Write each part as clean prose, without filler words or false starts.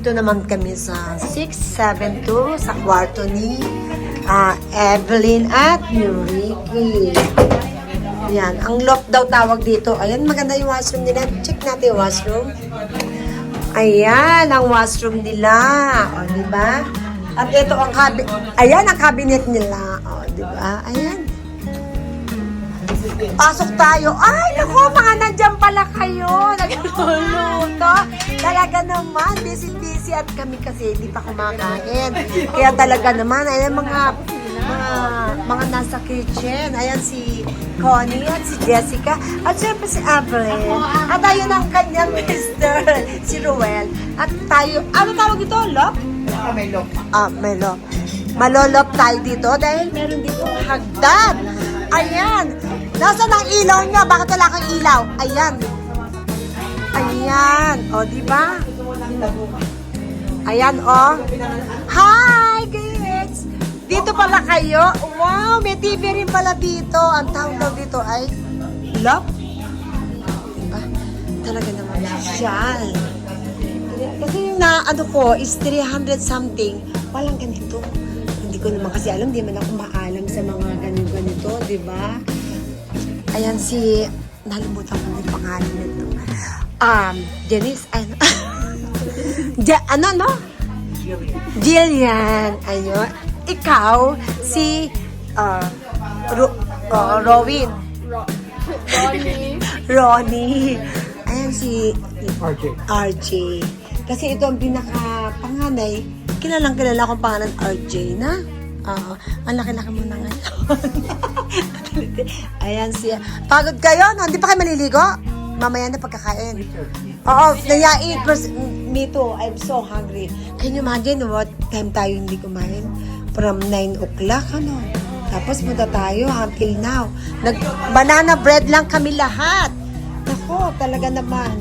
Nandito naman kami sa 672 sa kwarto ni Evelyn at Yuriki. Yan, ang loft daw tawag dito. Ayan, maganda yung washroom nila. Check natin yung washroom. Ayan, ang washroom nila. O, diba? At ito ang cabinet. Ayan, ang cabinet nila. O, diba? Ayan. Pasok tayo. Ay, naku, mga nandiyan pala kayo. Nagluluto. Talaga naman, busy-busy at kami kasi hindi pa kumakain. Kaya talaga naman, ayan mga nasa kitchen. Ayan si Connie at si Jessica. At syempre si Evelyn. At ayun ang kanyang mister, si Ruel. At tayo, ano tawag ito? Lop? May lock. May lop. Malolop tayo dito dahil meron dito hagdan. Ayan. Nasaan ang ilaw niya? Bakit wala kang ilaw? Ayan. Ayan. O, diba? Ayan, o. Hi, kids! Dito pala kayo. Wow, may TV rin pala dito. Ang tawag daw dito ay Love. Diba? Talaga naman. Social. Kasi yung ano ko is 300 something. Walang ganito. Hindi ko naman kasi alam. Di man ako maalam sa mga ganito, diba? Ayan si, nalimutan ko yung pangalan nito. Janice, no? Jillian. Ayun. Ikaw, si, Rowin. Ronnie. Ayan si, RJ. Kasi ito ang pinaka-panganay. Kilalang akong pangalan RJ na. Ang laki-laki mo na ngayon. Ayan siya. Pagod kayo? No? Hindi pa kayo maliligo? Mamaya na pagkakain. Oo, naya-eat. Me too. I'm so hungry. Can you imagine what time tayo hindi kumain? From 9 o'clock, ano? Tapos punta tayo until now. Banana bread lang kami lahat. Ako, talaga naman.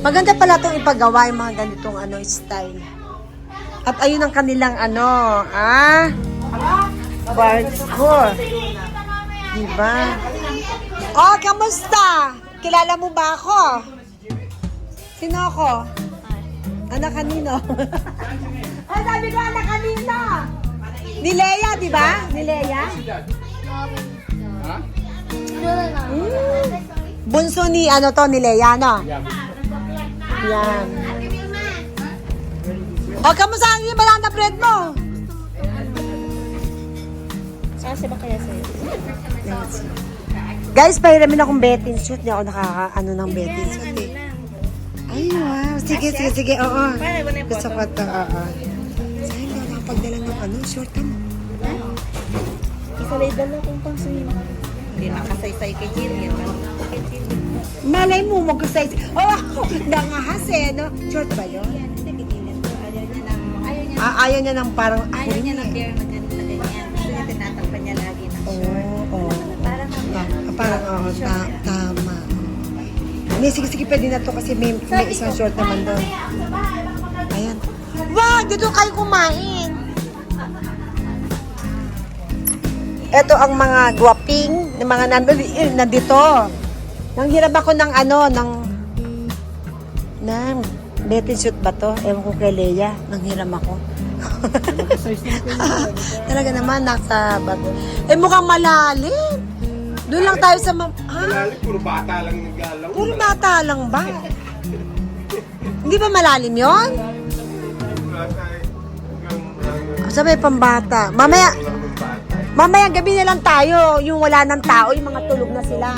Maganda pala itong ipagawa yung mga ganitong style. At ayun ang kanilang barko. Diba? Oh, kamusta? Kilala mo ba ako? Sino ako? Anak kanino? Ay, sabi ko anak kanino? Ni Leia, diba? Ni Leia? Bunso ni, ni Leia, no? Yan. O, kamusta ang yung banana bread mo? Kasi ba kaya sa'yo? Guys, pahiramin akong betting suit. Hindi ako ng betting suit eh. Ay, wow. Sige. Oo. Gusto ko ito. Oo. Saan hindi ako nakapagdala ng short ka mo? Isalay dala kung pang sa'yo. Hindi nakasaysay kay Jillian. Malay mo, magkasay. Oh, nangahas eh, no? Short ba yun? Ayaw niya ng parang... Ayaw niya ng bear na ganyan. Gusto niya tinatakpan niya lagi ng short. Oo. Parang, tama. Hindi, sige, pwede na to kasi may isang short naman doon. Ayan. Wow, dito kayo kumain. Ito ang mga guwaping, ng mga nandito. Nanghiram ako ng betting suit ba to? Ewan ko kay Leia. Nanghiram ako. Talaga naman, nasa bato. Mukhang malalim. Doon lang tayo sa... Malalim, puro bata lang naggalaw. Puro bata lang ba? Hindi ba malalim yon? Sabi pambata. Mamaya gabi na lang tayo. Yung wala ng tao, yung mga tulog na sila.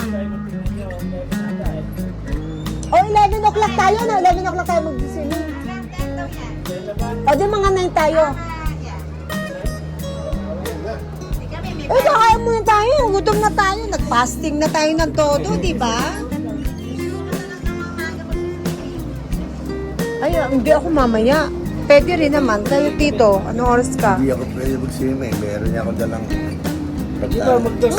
O, 11 o'clock tayo na. 11 o'clock tayo mag-swimming. O, di mga 9 tayo. Kaya muna tayo. Gutom na tayo. Nag-fasting na tayo ng todo, di ba? Ay, hindi ako mamaya. Pwede rin naman. Tayo, Tito. Anong oras ka? Hindi ako pwede mag-swimming. Meron niya ako dalang pagkain.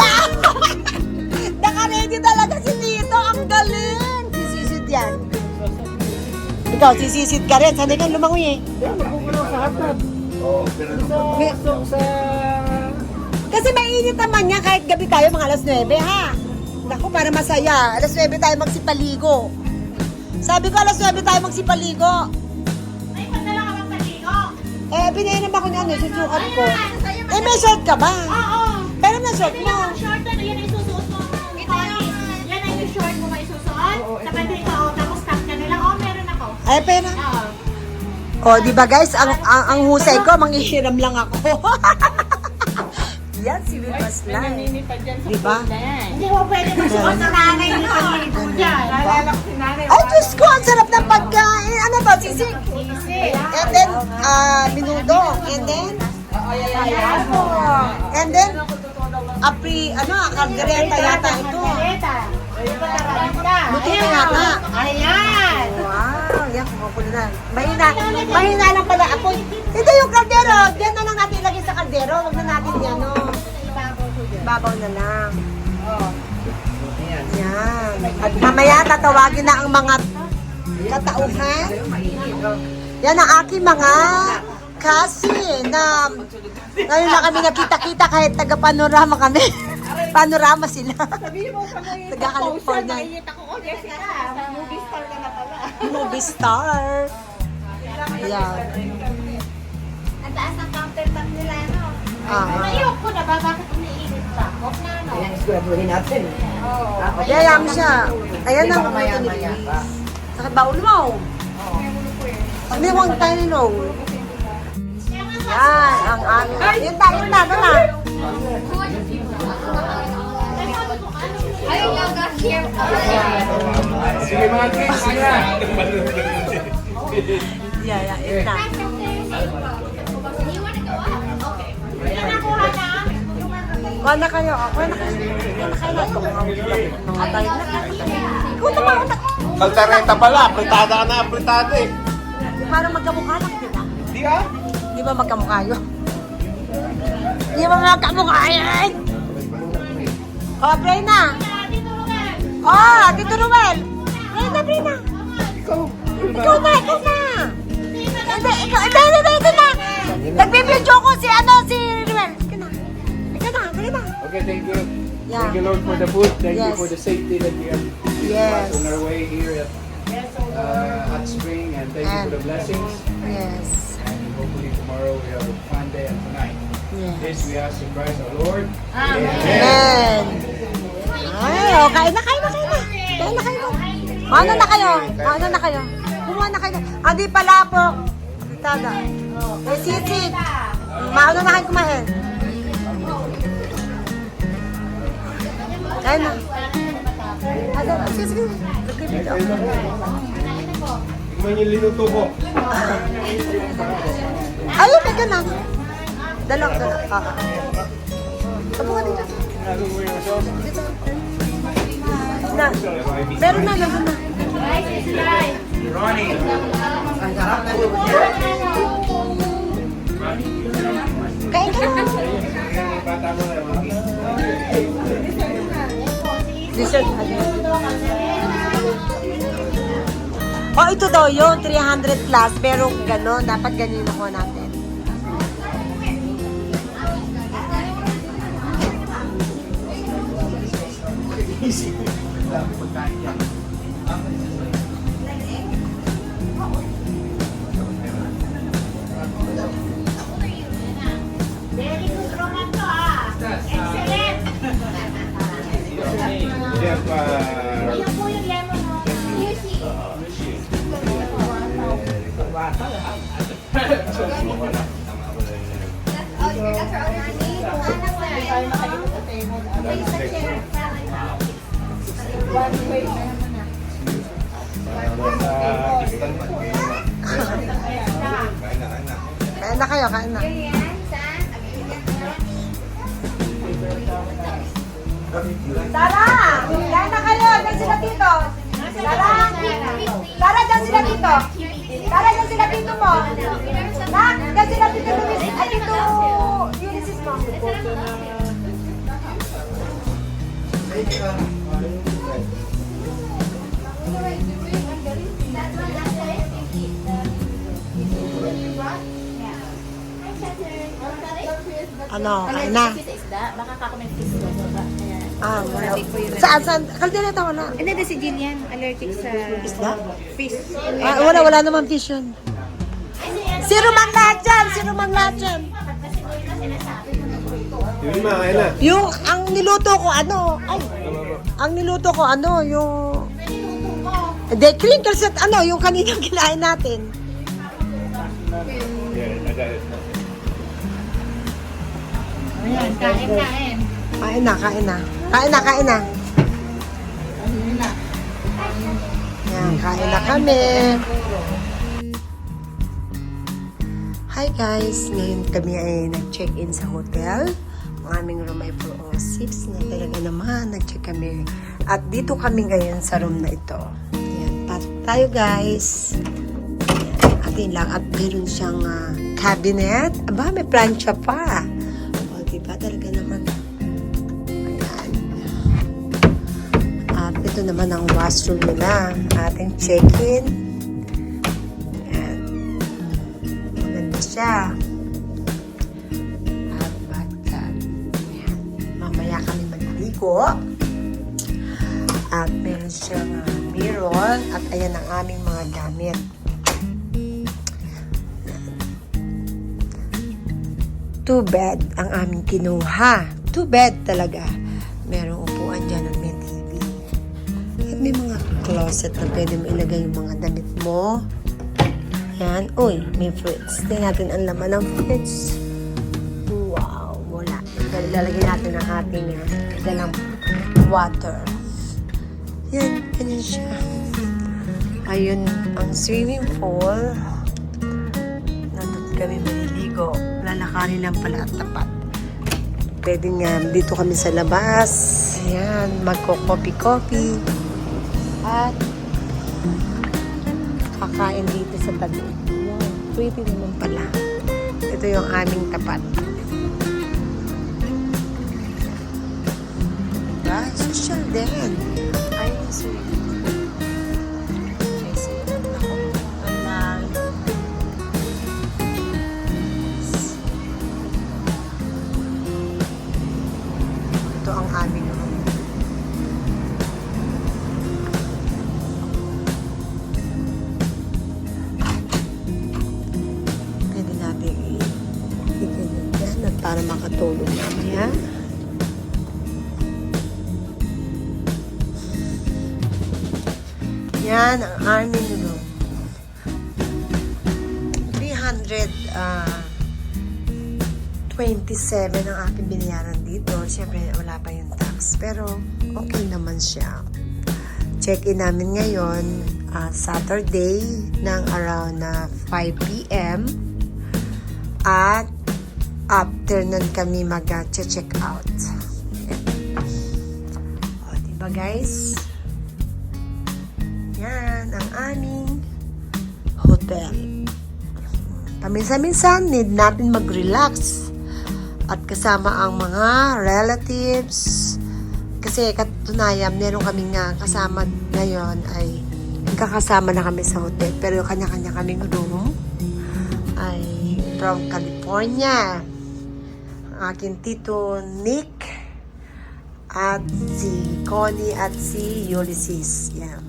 Naka-ready talaga si Tito. Ang galing. Sisisid yan. Ikaw, sisisid ka rin. Sanay kang lumangoy eh. Kasi mainit naman niya kahit gabi tayo mga alas 9, ha? Naku, para masaya. Alas 9 tayo magsipaligo. Sabi ko, alas 9 tayo magsipaligo. Ay, padala ka Binayaran ba ko niya, susukat ko. May short ka ba? Oo. Pero na short mo. Ang short na, yan ay susuot mo. Ito yan ay yung short mo may susuot. Tapos ito, tapos cut ka na lang. Meron ako. Ay, pera. Oo. Di ba guys, ang husay ko, manghihiram lang ako. Yan, si Vipas lang. Di ba? Hindi mo pwede masuot sa nanay ni Pag-iipo dyan. Ay, Diyos ko, ang sarap ng pagkain. Ano to, sisig? And then, minudo. And then, kaldereta yata ito. Luto na yata. Ayan. Wow, yan, kumukulo na. Mahina lang pala ako. Hindi yung kaldero. Diyan na lang natin ilagay sa kaldero. Huwag na natin yan, no. Babaw na lang. Yan. At mamaya tatawagin na ang mga katauhan. Yan ang aking mga kasi na ngayon na kami nakita-kita kahit taga-panorama kami. Panorama sila. Taga-California. Movie star ka na pala. Movie star. Yan. Ang taas ng countertop nila, no? Ayoko na ba? Bakit umiinit pa? Huwag na, no? Yayam siya. Ayan ang mamaya-maya. Sakit ba ulo mo? Hindi mo ang tayo nilong. Yan, ang aming. Yun na, ito na. Ayun lang, share ko. Sige mga kids, kaya. Yeah, yun na. You wanna go up? Okay. Yan nakuha na. Kuha na kayo. Kuha na kayo. Mga tayo na. Ikaw na ba? Kaltareta pala, apritada ka na apritada eh. Parang magkamukha lang, di ba? Di ka? Di ba magkamukha yun? Di ba magkamukha yan? Oh, Brena. Oh, Tito Ruel. Brena. Ikaw na. Hindi, ikaw na. Nagbibidyo ko si Ruel. Ikaw na, Brena. Okay, thank you. Yeah. Thank you Lord for the food. Thank you Yes. for the safety that we have Yes. on our way here at Hot Spring, and thank you for the blessings. Yes. And hopefully tomorrow we have a fun day and tonight. Yes. This we ask in Christ our Lord. Amen. Ay, oh, kain na. Ano na kayo? Kumuha na kayo. Di pala po. Tada. Sisig. Maano na kayo kumain? Kain na. Sige. Nagbibidyo ako. Tingnan yung linuto ko. Ayun, may ganun. Dalok. Apo ka dito. Dito. Na. Meron na, nandun na. Ronnie. Kain ka na. Bata mo na. Dessert. Oh, ito daw yun, 300 plus, pero gano'n, dapat ganyan nakuha natin. Very good Roman to, Excellent. We have Ayun po yung lemon, no? Kain na kayo, kain na. Tara! Kain na kayo! Diyan sila dito! Tara! Tara, diyan sila dito! Tara, diyan sila dito mo! Nak! Diyan sila dito! Ay, dito! Ulysses mo! Ano? Kain na? Baka kakomment fish sa baba. Ah, wala. Saan? Kaldereta wala. Hindi, si Jillian allergic sa Isda? fish. Ah, wala naman fish yun. Sino man lahat dyan? Sino man lahat dyan? Yun na, kaya na. Yung, ang niluto ko, ano? Ay, ang niluto ko, ano? Yung... Hindi, crinkles at ano, yung kaninang kinain natin. Ayan, kain. Kain na, kain na. Kain na, kain na. Yan, kain na kami. Hi guys! Ngayon kami ay nag-check-in sa hotel. Ang aming room ay 406 na talaga naman. Nag-check kami. At dito kami ngayon sa room na ito. Ayan, pasok tayo guys. Atin lang. At meron siyang cabinet. Aba, may plancha pa. O, diba? Talaga naman. Ayan. At ito naman ang washroom nila. Ating check-in. Ayan. Maganda siya. At bathtub. Ayan. Mamaya kami maliligo. At meron siyang mirror. At ayan ang aming mga gamit. Two bed ang aming kinuha. Two bed talaga. Merong upuan dyan at may TV. At may mga closet na pwede mo ilagay yung mga damit mo. Yan. Uy, may fridge. Tingnan natin ang laman ng fridge. Wow, wala. Pero lalagay natin ang ating dalang water. Yan, ganyan siya. Ayun, ang swimming pool. Nandun kami maliligo. Lalakarin lang pala at tapat. Pwede nga, dito kami sa labas. Ayan, magko-coffee-coffee. At kakain dito sa tabi. Wow, pretty naman pala. Ito yung aming tapat. Diba? Social din. Ayun, sweet. Ito ang aming room. Pwede natin i-ganyan yan at para makatulog mamaya. Yan ang aming room. 327 ang aking binayaran dito. Siyempre, wala pa yung tax. Pero, okay naman siya. Check-in namin ngayon, Saturday, ng around 5 p.m. At after nun kami mag-check out. O, diba guys? Yan ang aming hotel. Paminsan-minsan, need natin mag-relax. At kasama ang mga relatives. Kasi katunayan, meron kaming kasama ngayon ay kakasama na kami sa hotel. Pero yung kanya-kanya kaming room ay from California. Ang aking tito Nick at si Connie at si Ulysses. Yan.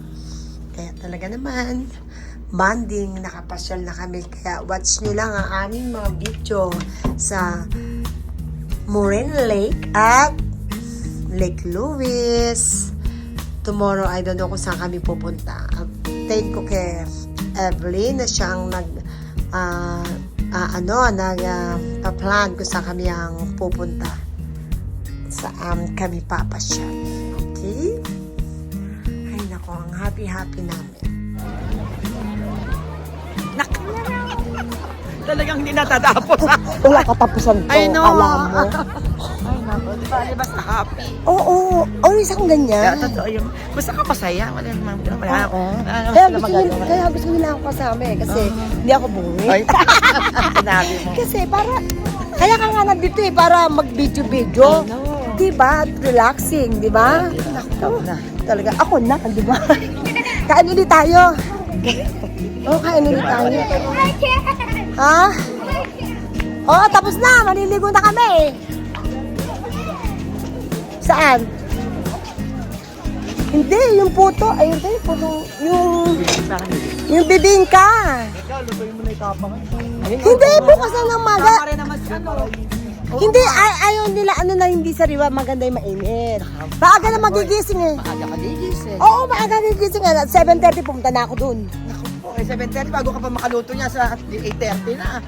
Kaya talaga naman, bonding, nakapasyal na kami. Kaya watch nyo lang ang aming mga video sa Moraine Lake at Lake Louise. Tomorrow, I don't know kung saan kami pupunta. Thank ko kay Evelyn na siyang nagpa-plan kung saan kami ang pupunta. Saan kami papasyal. Okay? Ay nako, ang happy-happy namin. Talagang hindi natatapos. Wala katapusan to, I know. alam mo. Ay, naku. Di ba, basta happy. Oo, always akong ganyan. Kaya totoo yung, basta ka pasaya. Wala naman, wala. Oo. Wala Kaya sila gusto, magagawa. kaya gusto nila ako kasama eh. Kasi hindi ako bungi. Ay, sinabi mo. Kasi para, kaya ka nga nandito eh, para mag-video-video. I know. Diba? Relaxing, diba? Naku na. Talaga, ako na, diba? Kain ulit tayo. Kain ulit tayo. Ha? Tapos na. Maliligo na kami. Saan? Hindi, yung puto. Ayun tayo, puto. Yung bibingka. Ikaw, lutuin mo na itapang. Hindi, bukas na ng maga. Pare naman siya, no? Hindi, ayaw nila, ano na hindi sariwa, maganda yung mainit. Maaga na magigising eh. Maaga ka gigising. Oo, maaga gigising eh. 7:30 pumunta na ako dun. Okay, 7:30 bago ka pa makaluto niya sa 8:30 na.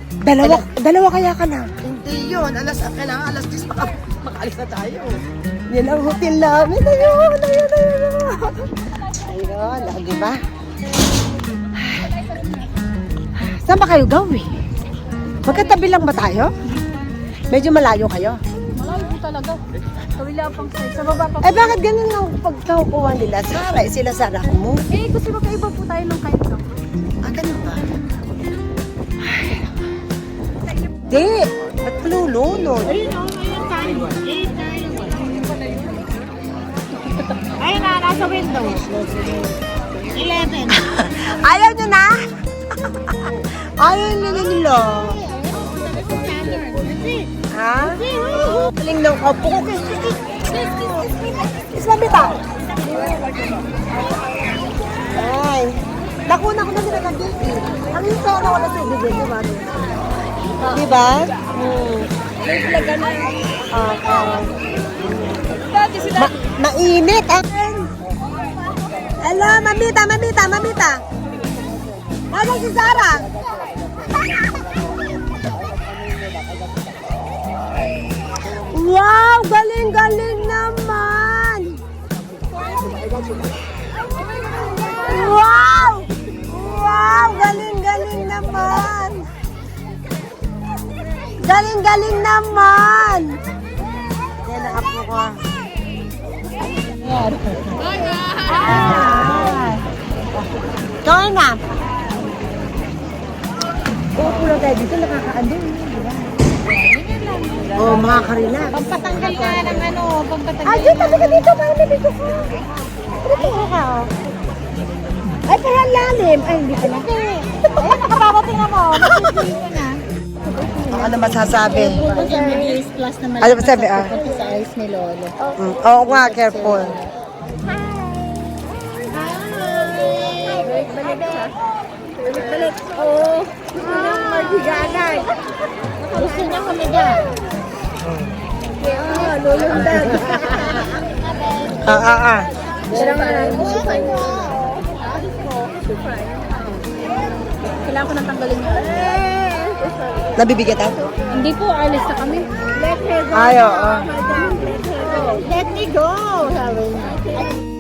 Dalawa kaya ka na. Hindi yun. Kailangan alas 10 makaalis na tayo. Yan ang hotel namin. Ayun. Ayun, di ba? Saan ba kayo gawin? Magkatabi lang ba tayo? Medyo malayo kayo. Malayo po talaga. Kawila pang side. Sa baba pa. Eh bakit ganun ang pagkakuha nila? Saray, sila Sarah mo. Eh, kasi magkaiba po tayo ng kahit na. Ganun ba? Di, ba't lulunod? Ayun o, ayun tayo. Ayun na, nasa window. 11. Ayaw nyo na? Ayaw nyo na nila. Ha? Galing ng kapo ko. Islamita. Ay. Nakuna ko na sila nag-gate eh. Ang yung pera wala sa ibigay, di ba? Diba? Mainit. Hello, mamita. Nasaan si Sarah? Wow, galing naman. Wow, galing naman. Galing naman. Yan ang apo ko. Kaya nga. Uupo lang tayo dito, nakakaandun. Oh, makaka-relax. Pampatanggal nga ng ano, pampatanggal. Ah, dito, tabi ka dito, para may dito ka. Dito ka. Ay, parang lalim. Ay, hindi pa na. Ayun, nakabarating na mo. Masisili ko na. Ano masasabi? MBBS Plus na Ano masasabi, ah? sa eyes ni Lolo. Oo nga, careful. Balik. Oo. Gusto niya maghiganay. Gusto niya humiga. Lulundag. Pero nga, Kailangan ko nang tanggalin niya. nabibigatan? Hindi po, alis na kami. Let her go. Ay, oo. Let me go. Sabi niya.